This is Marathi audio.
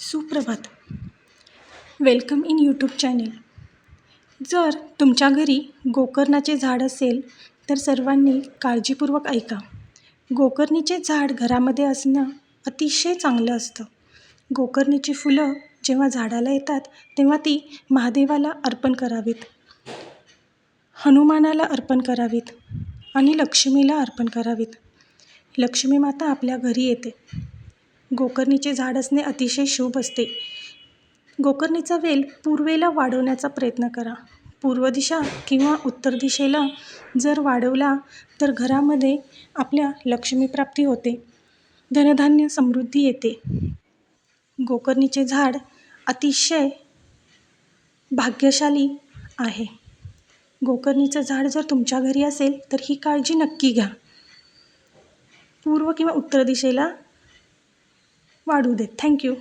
सुप्रभात. Welcome in YouTube channel. जर तुमच्या घरी गोकर्णाचे झाड असेल तर सर्वांनी काळजीपूर्वक ऐका. गोकर्णीचे झाड घरामध्ये असणं अतिशय चांगलं असतं. गोकर्णीची फुलं जेव्हा झाडाला येतात तेव्हा ती महादेवाला अर्पण करावीत, हनुमानाला अर्पण करावीत आणि लक्ष्मीला अर्पण करावीत. लक्ष्मी माता आपल्या घरी येते. गोकर्णीचे झाड असणे अतिशय शुभ असते. गोकर्णीचा वेल पूर्वेला वाढवण्याचा प्रयत्न करा. पूर्व दिशा किंवा उत्तर दिशेला जर वाढवला तर घरामध्ये आपल्या लक्ष्मीप्राप्ती होते, धनधान्य समृद्धी येते. गोकर्णीचे झाड अतिशय भाग्यशाली आहे. गोकर्णीचं झाड जर तुमच्या घरी असेल तर ही काळजी नक्की घ्या. पूर्व किंवा उत्तर दिशेला वाढू देत. थँक्यू.